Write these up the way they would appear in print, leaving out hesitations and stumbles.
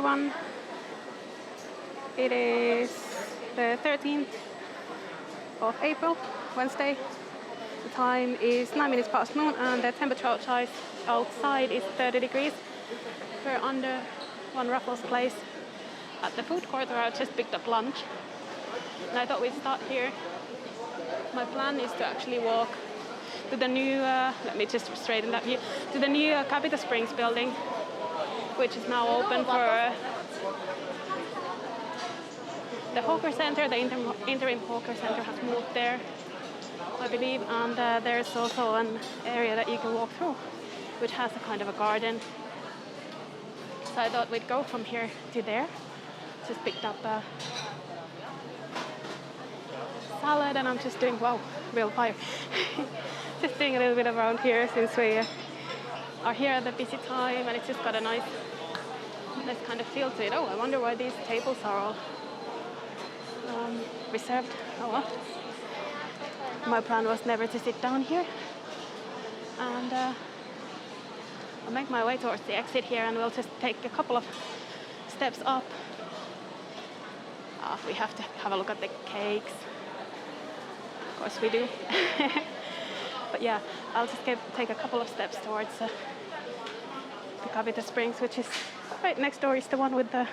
everyone. It is the 13th of April, Wednesday. The time is 9 minutes past noon and the temperature outside is 30 degrees. We're under one Raffles Place at the food court where I just picked up lunch. And I thought we'd start here. My plan is to actually walk to the new, let me just straighten that view, to the new CapitaSprings building, which is now open for the hawker center. The interim hawker center has moved there, I believe, and there's also an area that you can walk through, which has a kind of a garden. So I thought we'd go from here to there. Just picked up a salad and I'm just doing, wow, real fire. Just doing a little bit around here since we are here at the busy time and it's just got a nice kind of feel to it. Oh, I wonder why these tables are all reserved. Oh well. My plan was never to sit down here. And I'll make my way towards the exit here and we'll just take a couple of steps up. We have to have a look at the cakes. Of course we do. But yeah, I'll just take a couple of steps towards the CapitaSprings, which is right next door is the one with the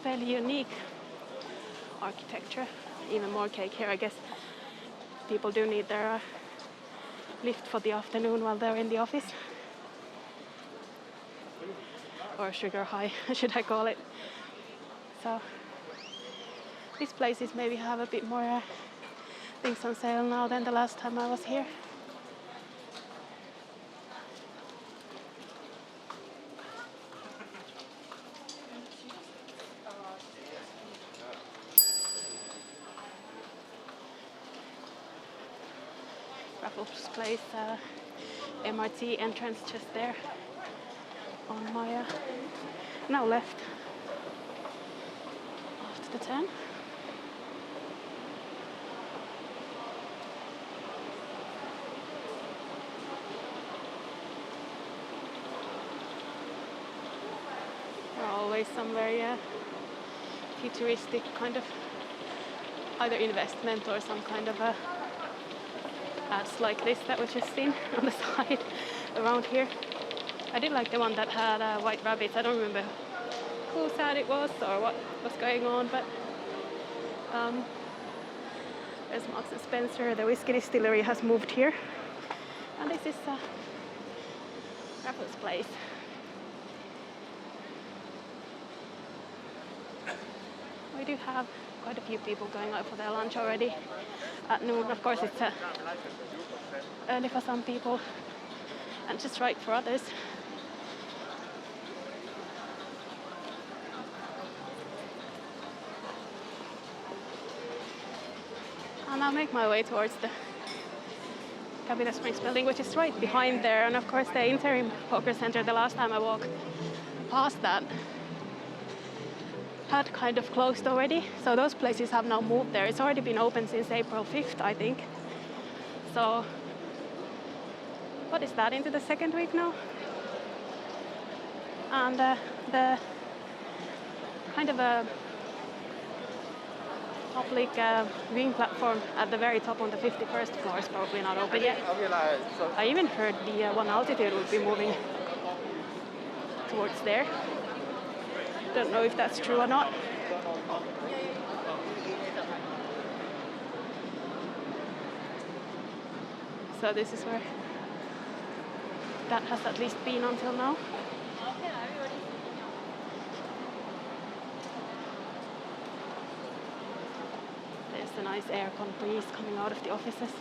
fairly unique architecture. Even more cake here, I guess. People do need their lift for the afternoon while they're in the office. Or sugar high, should I call it. So these places maybe have a bit more things on sale now than the last time I was here. Raffles Place, MRT entrance just there on my now left after the turn. There are always some very futuristic kind of either investment or some kind of ads like this that we just seen on the side around here. I did like the one that had white rabbits. I don't remember whose ad it was or what was going on, but there's Marks and Spencer. The whiskey distillery has moved here, and this is Raffles Place. We do have quite a few people going out for their lunch already at noon. Of course, it's early for some people and just right for others. And I'll make my way towards the CapitaSprings building, which is right behind there. And of course, the interim poker center, the last time I walked past that, had kind of closed already. So those places have now moved there. It's already been open since April 5th, I think. So what is that, into the second week now? And the kind of a public viewing platform at the very top on the 51st floor is probably not open yet. I even heard the one altitude would be moving towards there. Don't know if that's true or not. So this is where that has at least been until now. There's a nice aircon breeze coming out of the offices.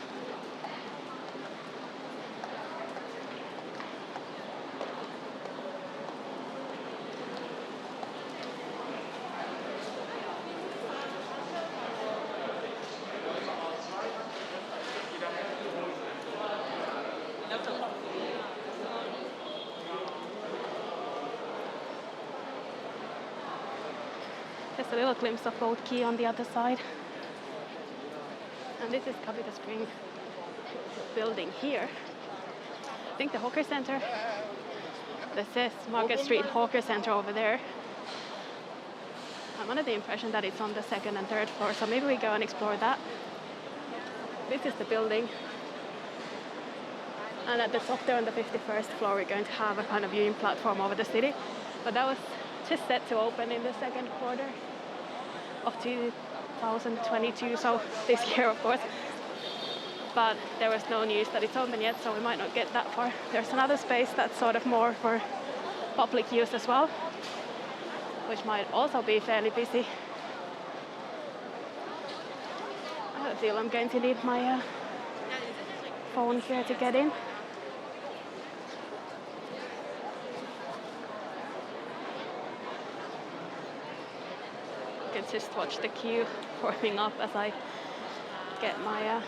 There's a little glimpse of Old Quay on the other side. And this is This says Market Street Hawker Center over there. I'm under the impression that it's on the 2nd and 3rd floor, so maybe we go and explore that. This is the building. And at the top there on the 51st floor, we're going to have a kind of viewing platform over the city. But that was just set to open in the 2nd quarter of 2022, so this year, of course. But there was no news that it's open yet, so we might not get that far. There's another space that's sort of more for public use as well, which might also be fairly busy. I don't feel I'm going to need my phone here to get in. I can just watch the queue forming up as I get my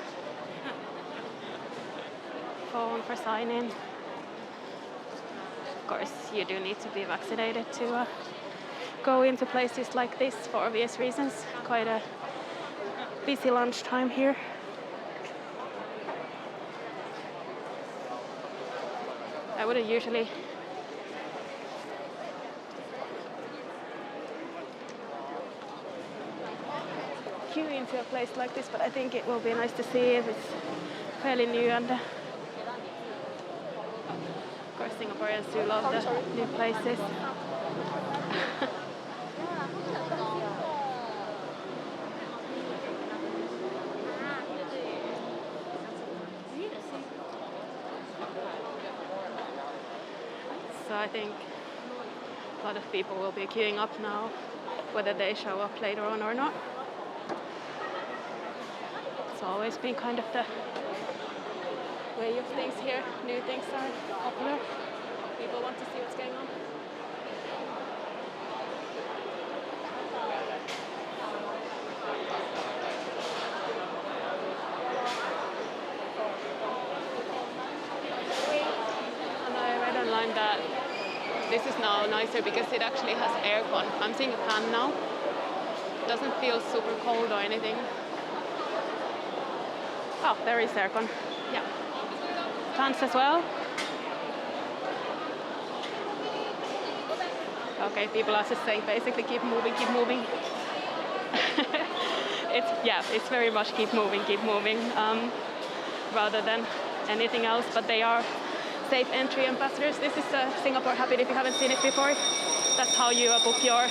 phone for sign-in. Of course, you do need to be vaccinated to go into places like this for obvious reasons. Quite a busy lunchtime here. I wouldn't usually queue into a place like this, but I think it will be nice to see if it's fairly new and of course Singaporeans do love the new places. So I think a lot of people will be queuing up now, whether they show up later on or not. It's always been kind of the way of things here. New things are popular. People want to see what's going on. And I read online that this is now nicer because it actually has aircon. I'm seeing a fan now. It doesn't feel super cold or anything. Oh, there is aircon. Yeah. Fans as well. Okay, people are just saying basically keep moving, keep moving. It's very much keep moving, rather than anything else, but they are safe entry ambassadors. This is Singapore Habit if you haven't seen it before. That's how you book your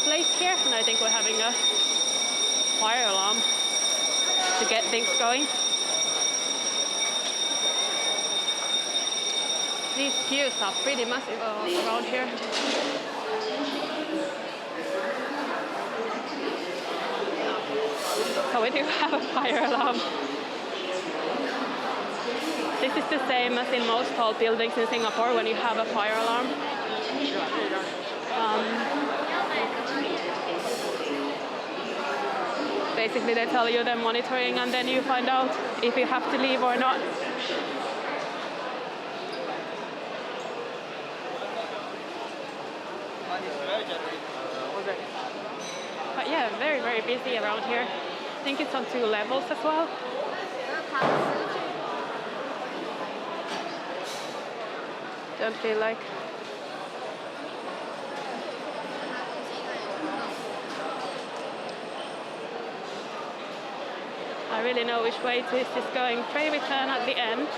place here, and I think we're having a fire alarm to get things going. These queues are pretty massive around here. So we do have a fire alarm. This is the same as in most tall buildings in Singapore when you have a fire alarm. Basically they tell you they're monitoring and then you find out if you have to leave or not. But yeah, very, very busy around here. I think it's on 2 levels as well. Don't feel like I really know which way this is going. Tray return at the end.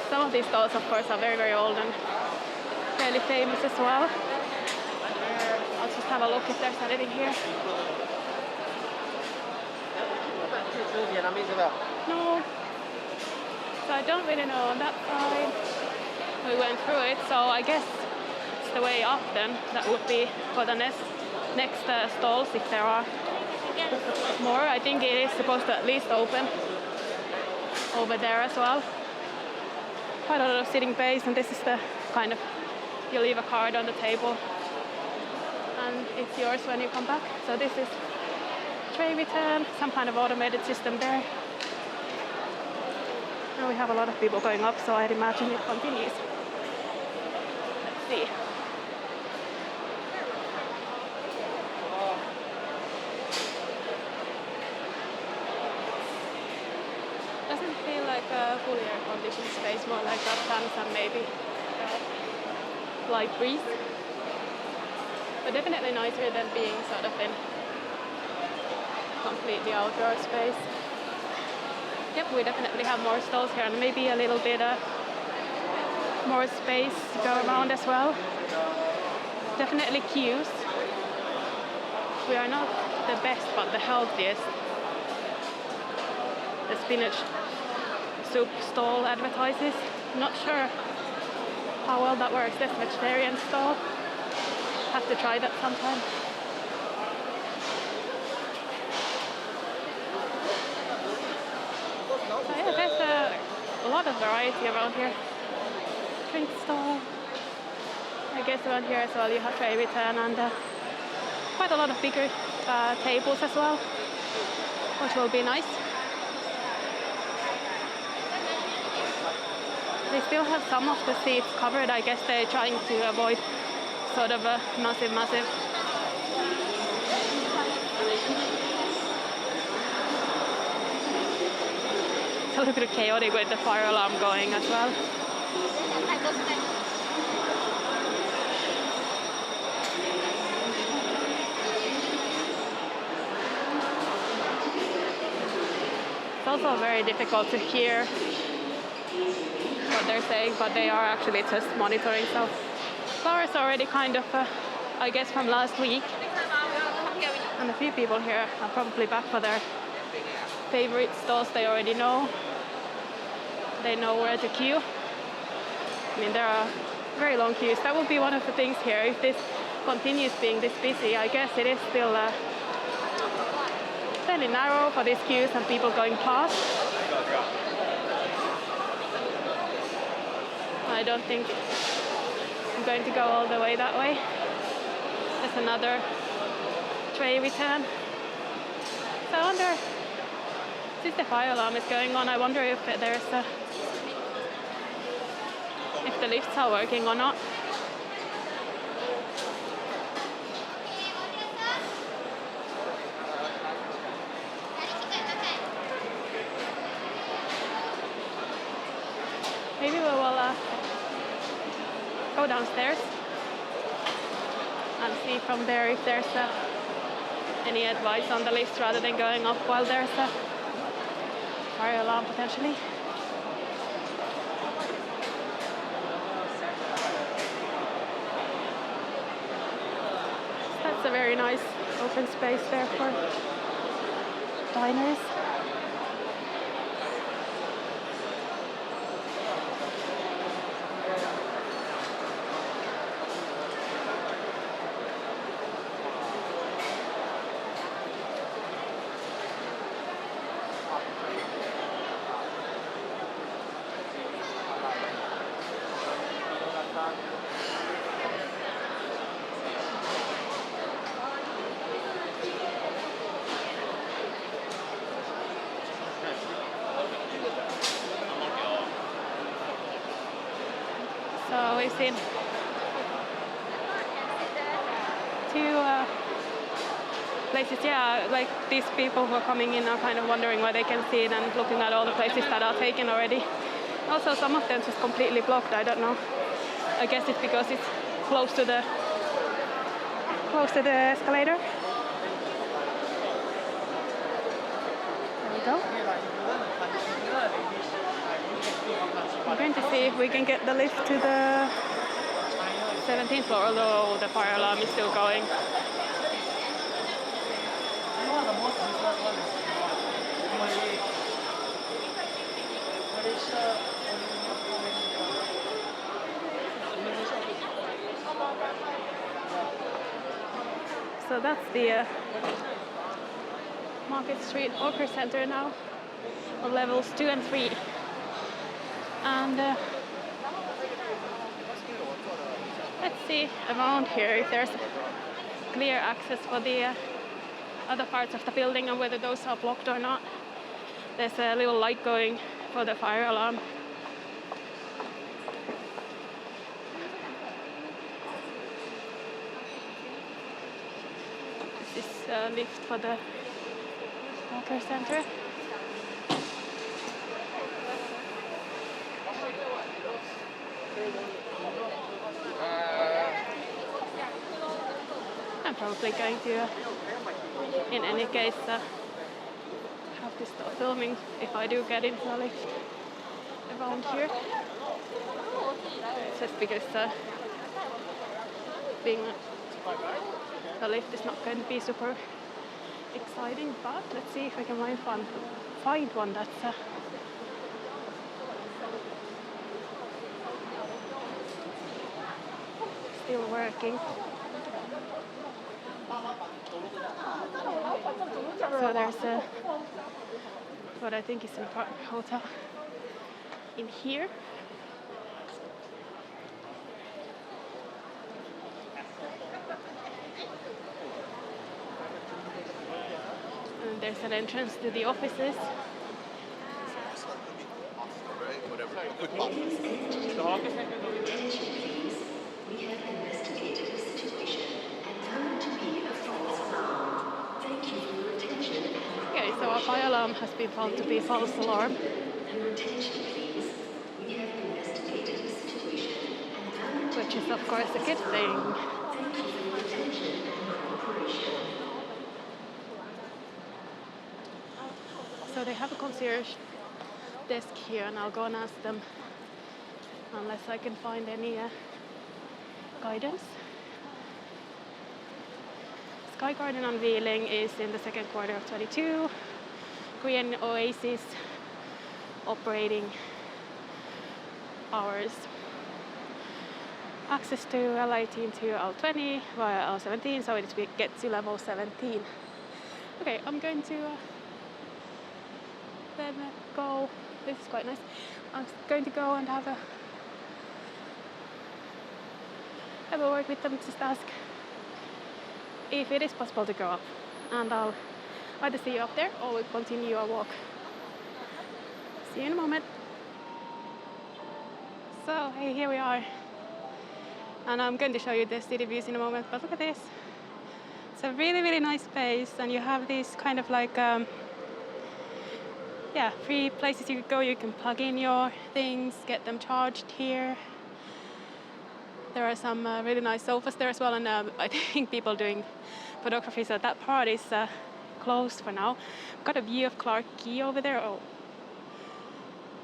Some of these stores, of course, are very, very old and fairly famous as well. I'll just have a look if there's anything here. No. So I don't really know on that side. We went through it, so I guess it's the way up then. That would be for the next stalls if there are more. I think it is supposed to at least open over there as well. Quite a lot of sitting bays, and this is the kind of, you leave a card on the table and it's yours when you come back. So this is tray return, some kind of automated system there. And we have a lot of people going up, so I'd imagine it continues. Let's see. doesn't feel like a fully air-conditioned space, more like got fans and maybe light breeze. But definitely nicer than being sort of in completely outdoor space. Yep, we definitely have more stalls here and maybe a little bit more space to go around as well. Definitely queues. We are not the best but the healthiest. The spinach soup stall advertises. Not sure how well that works. This vegetarian stall. Have to try that sometime. So yeah, there's a lot of variety around here. Drink stall. I guess around here as well you have tray return and quite a lot of bigger tables as well, which will be nice. They still have some of the seats covered. I guess they're trying to avoid sort of a massive. It's a little bit chaotic with the fire alarm going as well. It's also very difficult to hear what they're saying, but they are actually just monitoring. So flowers already kind of, I guess, from last week. And a few people here are probably back for their favorite stalls they already know. They know where to queue. I mean, there are very long queues. That will be one of the things here. If this continues being this busy, I guess it is still fairly narrow for these queues and people going past. I don't think I'm going to go all the way that way. There's another tray return. So I wonder, since the fire alarm is going on, I wonder if there's if the lifts are working or not. Maybe we will go downstairs and see from there if there's any advice on the list rather than going up while there's a fire alarm potentially. That's a very nice open space there for diners. So we've seen two places, yeah, like these people who are coming in are kind of wondering where they can see it and looking at all the places that are taken already. Also, some of them just completely blocked, I don't know. I guess it's because it's close to the escalator. There we go. I'm going to see if we can get the lift to the 17th floor, although the fire alarm is still going. So that's the Market Street Hawker Center now on levels 2 and 3. And let's see around here if there's clear access for the other parts of the building and whether those are blocked or not. There's a little light going for the fire alarm. This is a lift for the Hawker Center. probably going to, in any case, have to stop filming if I do get into a lift around here. Just because being the lift is not going to be super exciting, but let's see if I can find one that's still working. So there's what I think is an apartment hotel in here. And there's an entrance to the offices. We have investigated the situation and found to be a false alarm. Thank you for your attention. Okay, so a fire alarm has been found to be a false alarm. Your attention, please. We have investigated the situation and found which is, of course, a good thing. Thank you for your attention and cooperation. So they have a concierge desk here, and I'll go and ask them, unless I can find any guidance. Sky Garden unveiling is in the second quarter of 22. Green Oasis operating hours. Access to L18 to L20 via L17, so it gets to level 17. Okay, I'm going to then go. This is quite nice. I'm going to go and have a word with them, just ask if it is possible to go up, and I'll either see you up there or we'll continue our walk. See you in a moment. So hey, here we are, and I'm going to show you the city views in a moment, but look at this. It's a really, really nice place, and you have these kind of like free places you could go. You can plug in your things, get them charged here. There are some really nice sofas there as well, and I think people doing photography, so that part is closed for now. Got a view of Quay over there. Oh,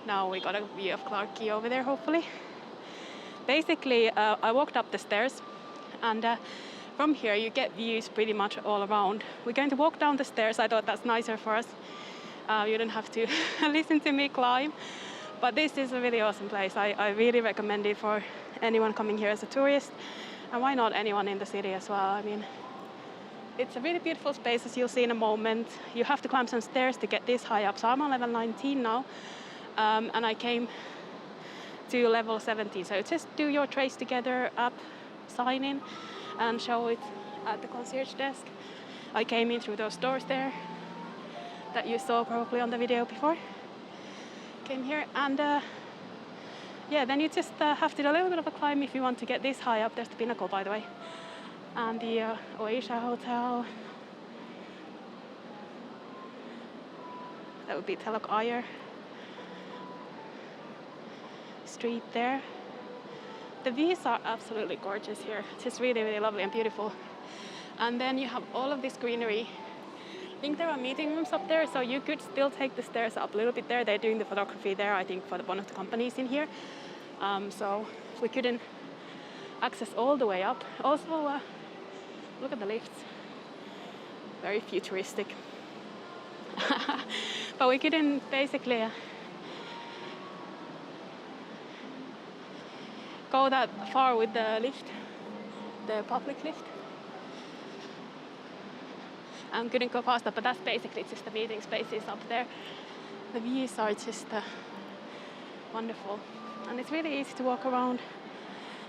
now we got a view of Quay over there, hopefully. Basically, I walked up the stairs, and from here you get views pretty much all around. We're going to walk down the stairs. I thought that's nicer for us. You don't have to listen to me climb. But this is a really awesome place. I really recommend it for anyone coming here as a tourist, and why not anyone in the city as well. I mean, it's a really beautiful space, as you'll see in a moment. You have to climb some stairs to get this high up. So I'm on level 19 now, and I came to level 17. So just do your trace together app, sign in, and show it at the concierge desk. I came in through those doors there that you saw probably on the video before. Came here, and then you just have to do a little bit of a climb if you want to get this high up. There's the Pinnacle, by the way, and the Oasia Hotel. That would be Telok Ayer Street there. The views are absolutely gorgeous here. It's just really, really lovely and beautiful. And then you have all of this greenery. I think there are meeting rooms up there, so you could still take the stairs up a little bit there. They're doing the photography there, I think, for one of the companies in here. So we couldn't access all the way up. Also, look at the lifts. Very futuristic. But we couldn't basically go that far with the lift, the public lift. And couldn't go past that, but that's basically just the meeting spaces up there. The views are just wonderful, and it's really easy to walk around.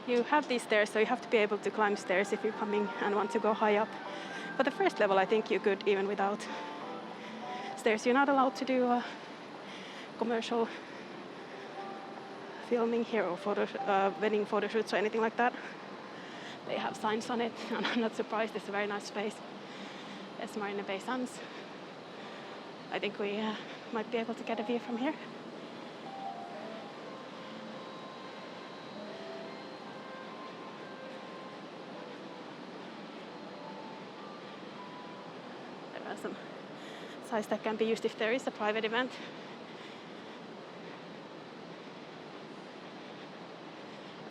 You have these stairs, so you have to be able to climb stairs if you're coming and want to go high up. But the first level, I think you could even without stairs. You're not allowed to do commercial filming here or wedding photo shoots or anything like that. They have signs on it, and I'm not surprised. It's a very nice space. Yes, Marina Bay Sands. I think we might be able to get a view from here. size that can be used if there is a private event.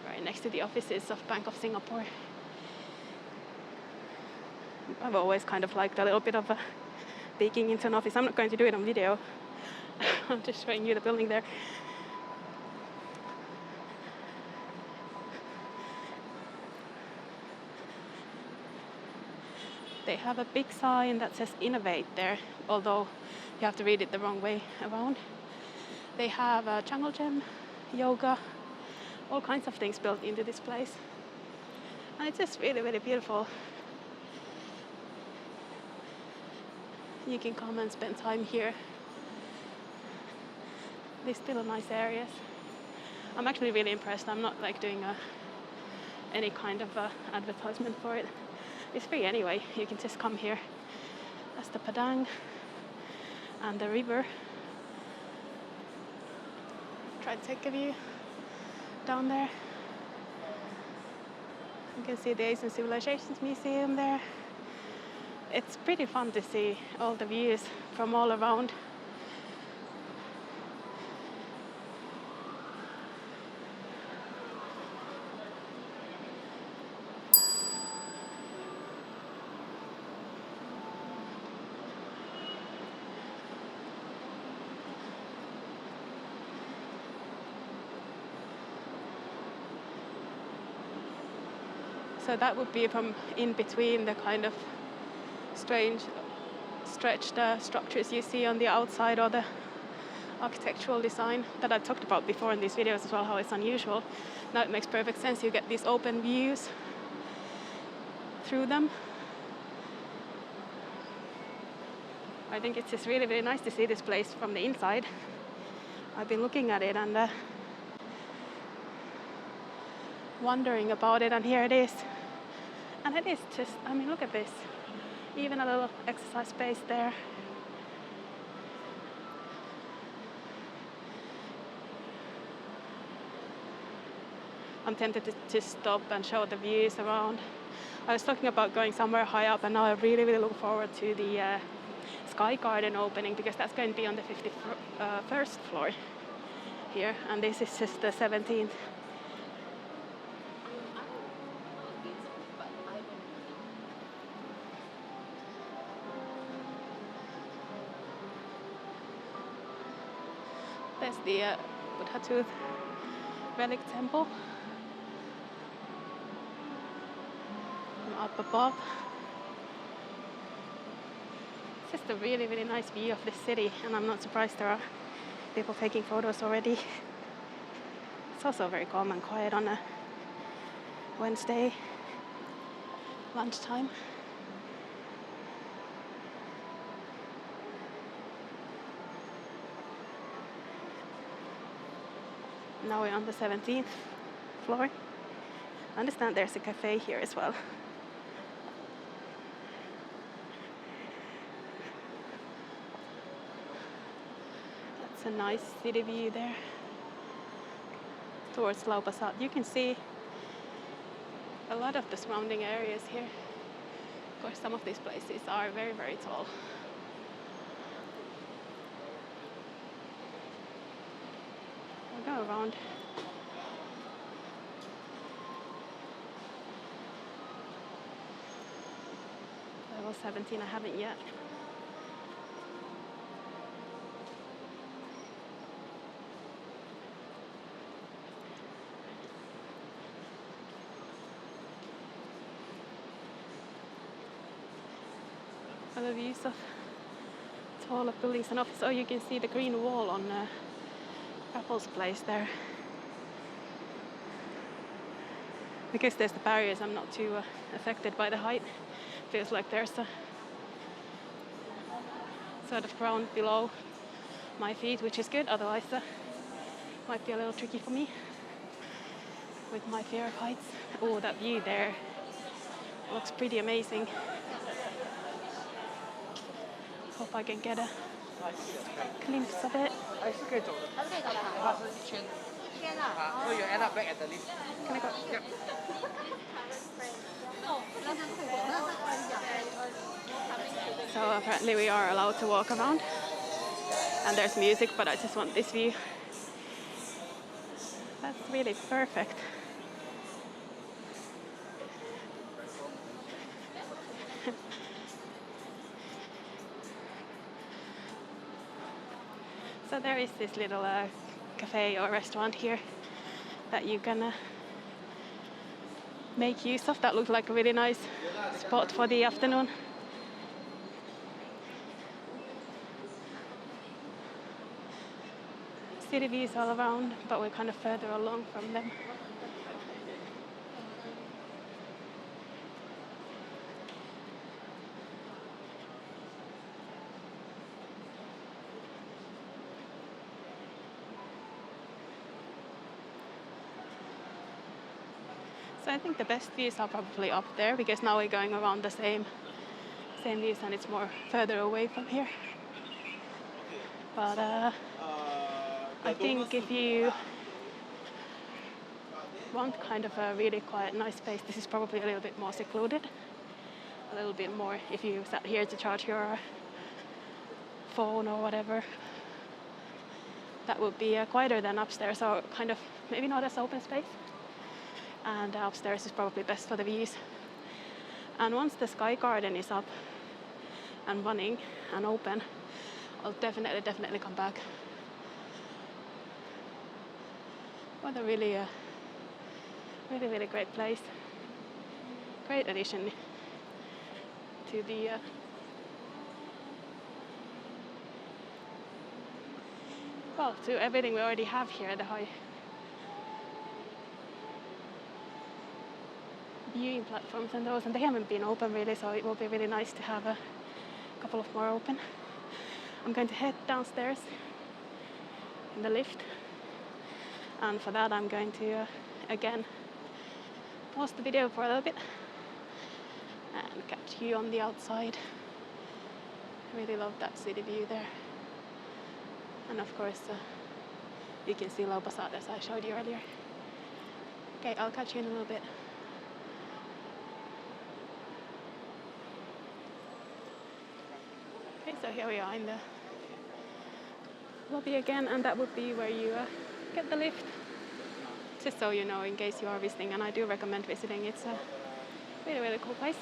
Right next to the offices of Bank of Singapore. I've always kind of liked a little bit of a peeking into an office. I'm not going to do it on video. I'm just showing you the building there. They have a big sign that says Innovate there, although you have to read it the wrong way around. They have a jungle gym, yoga, all kinds of things built into this place. And it's just really, really beautiful. You can come and spend time here. These still nice areas. I'm actually really impressed. I'm not like doing any kind of advertisement for it. It's free anyway. You can just come here. That's the Padang and the river. Try to take a view down there. You can see the Asian Civilizations Museum there. It's pretty fun to see all the views from all around. So that would be from in between the kind of strange stretched structures you see on the outside, or the architectural design that I've talked about before in these videos as well, how it's unusual. Now it makes perfect sense. You get these open views through them. I think it's just really, really nice to see this place from the inside. I've been looking at it and wondering about it, and here it is. And it is just, I mean, look at this. Even a little exercise space there. I'm tempted to stop and show the views around. I was talking about going somewhere high up, and now I really, really look forward to the Sky Garden opening, because that's going to be on the 51st floor here, and this is just the 17th. There's the Buddha Tooth Relic Temple. From up above. It's just a really, really nice view of the city, and I'm not surprised there are people taking photos already. It's also very calm and quiet on a Wednesday lunchtime. Now we're on the 17th floor. I understand there's a cafe here as well. That's a nice city view there towards Lau Pa Sat. You can see a lot of the surrounding areas here. Of course, some of these places are very, very tall. Go around. Level 17 I haven't yet. Other views of taller buildings and offices. Oh, you can see the green wall on Raffles Place there. Because there's the barriers, I'm not too affected by the height. Feels like there's a sort of ground below my feet, which is good. Otherwise, might be a little tricky for me with my fear of heights. Oh, that view there looks pretty amazing. Hope I can get a glimpse of it. So you end up back at the lift. Can I go? Yep. So apparently we are allowed to walk around. And there's music, but I just want this view. That's really perfect. So there is this little cafe or restaurant here that you can make use of. That looks like a really nice spot for the afternoon. City views all around, but we're kind of further along from them. So I think the best views are probably up there, because now we're going around the same views and it's more further away from here. But I think if you want kind of a really quiet, nice space, this is probably a little bit more secluded. A little bit more if you sat here to charge your phone or whatever. That would be quieter than upstairs, or kind of maybe not as open space. And upstairs is probably best for the views. And once the Sky Garden is up and running and open, I'll definitely come back. What a really great place. Great addition to the to everything we already have here. The high viewing platforms and those, and they haven't been open really, so it will be really nice to have a couple of more open. I'm going to head downstairs in the lift, and for that I'm going to again pause the video for a little bit and catch you on the outside. I really love that city view there, and of course you can see Laupasat as I showed you earlier. Okay, I'll catch you in a little bit. Okay, so here we are in the lobby again, and that would be where you get the lift. Just so you know, in case you are visiting, and I do recommend visiting. It's a really cool place.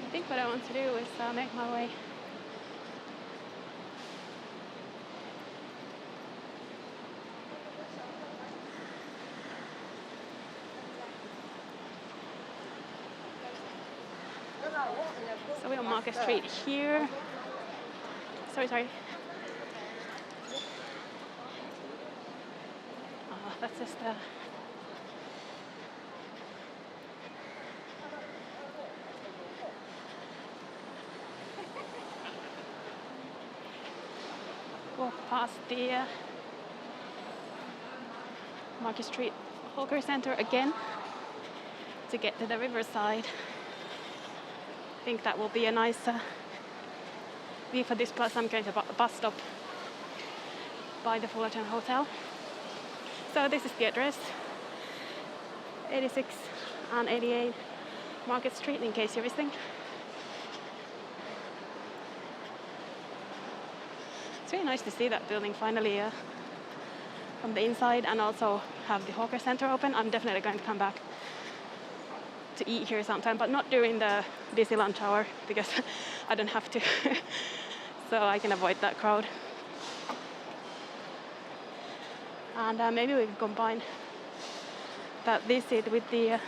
I think what I want to do is make my way so we're on Market Street here. Sorry. Oh, that's just walk past the Market Street Hawker Center again to get to the riverside. I think that will be a nice view for this, plus I'm going to bus stop by the Fullerton Hotel. So this is the address, 86 and 88 Market Street, in case you're visiting. It's really nice to see that building finally from the inside, and also have the Hawker Center open. I'm definitely going to come back to eat here sometime, but not during the busy lunch hour, because I don't have to. So I can avoid that crowd. And maybe we can combine that visit with the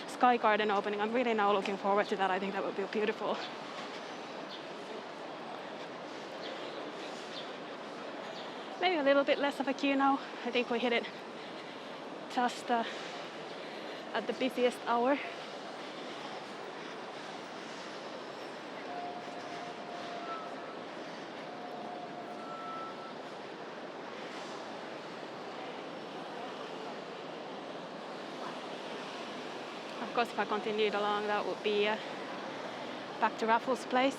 Sky Garden opening. I'm really now looking forward to that. I think that would be beautiful. Maybe a little bit less of a queue now. I think we hit it just at the busiest hour. Of course, if I continued along, that would be back to Raffles Place.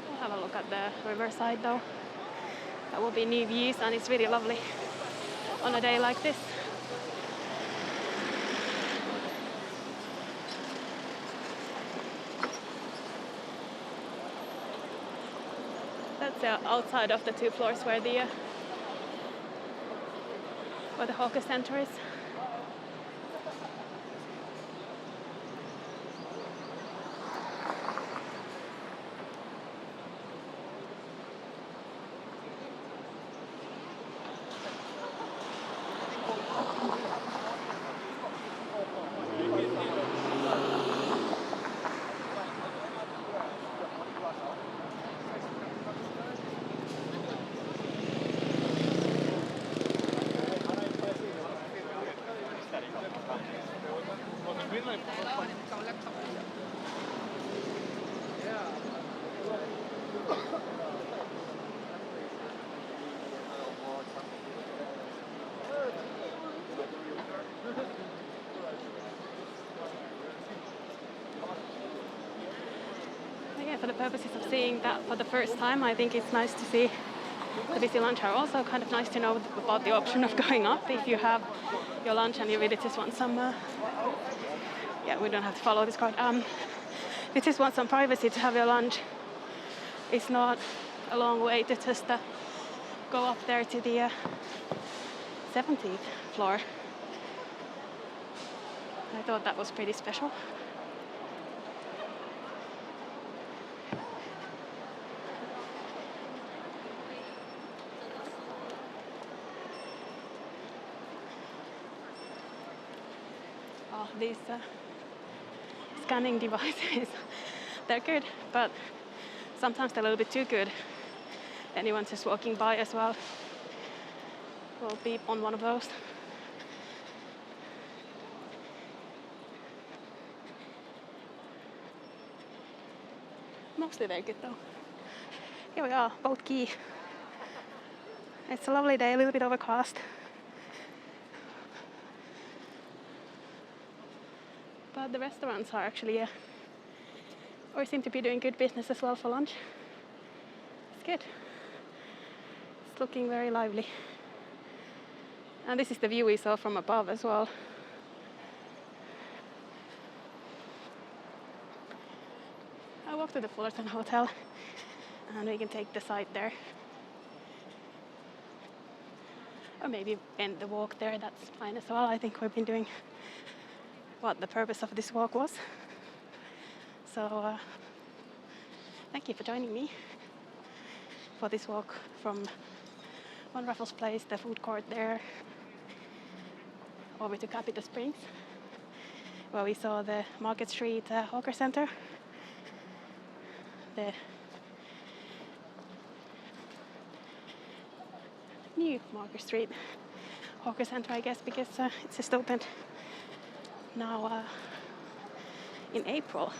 We'll have a look at the riverside though. That will be new views, and it's really lovely on a day like this. That's outside of the 2 floors where the hawker center is. Again, for the purposes of seeing that for the first time, I think it's nice to see the busy lunch hour. Also kind of nice to know about the option of going up if you have your lunch and you really just want some, yeah, we don't have to follow this card. If you just want some privacy to have your lunch, it's not a long way to just go up there to the 17th floor. I thought that was pretty special. Oh, these scanning devices, they're good, but sometimes they're a little bit too good. Anyone just walking by as well will beep on one of those. Mostly they're good though. Here we are, boat Quay. It's a lovely day, a little bit overcast. But the restaurants are actually, or seem to be doing good business as well for lunch. It's good. It's looking very lively. And this is the view we saw from above as well. I walked to the Fullerton Hotel and we can take the site there. Or maybe end the walk there, that's fine as well. I think we've been doing what the purpose of this walk was. So thank you for joining me for this walk from Raffles Place, the food court there, over to CapitaSprings, where we saw the Market Street Hawker Center, the new Market Street Hawker Center, I guess, because it's just opened now in April.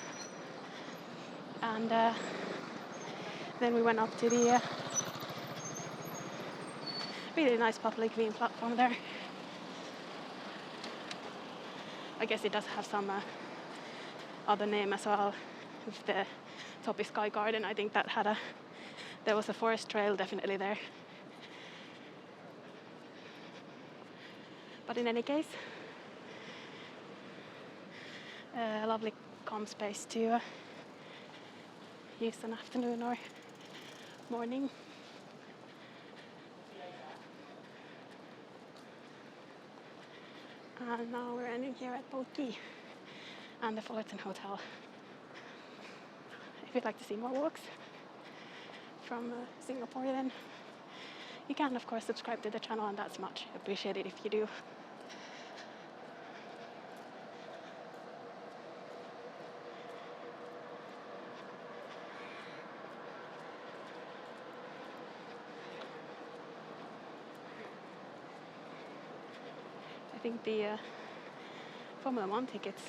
And then we went up to the really nice public viewing platform there. I guess it does have some other name as well. If the top is Sky Garden, I think that had there was a forest trail definitely there. But in any case, a lovely calm space to use an afternoon or morning. And now we're ending here at both Quay and the Fullerton Hotel. If you'd like to see more walks from Singapore, then you can of course subscribe to the channel, and that's much appreciated if you do. I think the Formula 1 tickets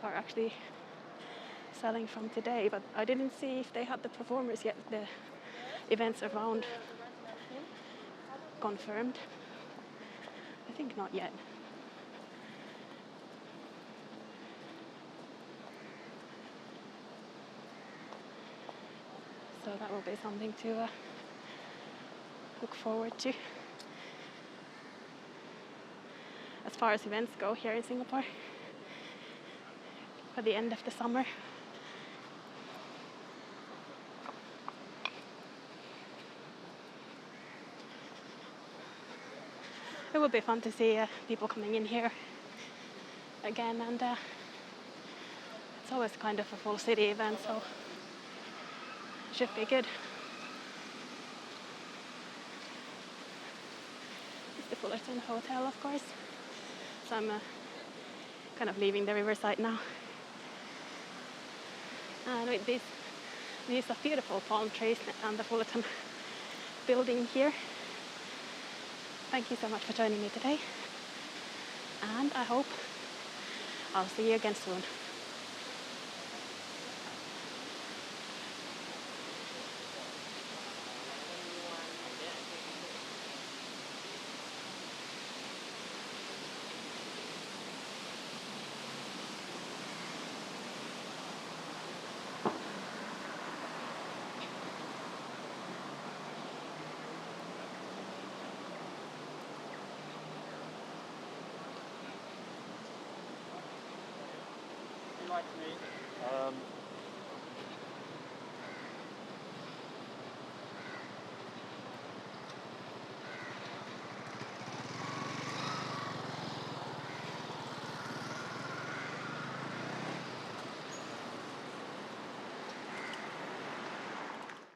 are actually selling from today, but I didn't see if they had the performers yet, the events around confirmed. I think not yet. So that will be something to look forward to. As far as events go here in Singapore for the end of the summer. would be fun to see people coming in here again, and it's always kind of a full city event, so it should be good. It's the Fullerton Hotel, of course. So I'm kind of leaving the riverside now. And with these are beautiful palm trees and the Fullerton building here. Thank you so much for joining me today. And I hope I'll see you again soon. Like me.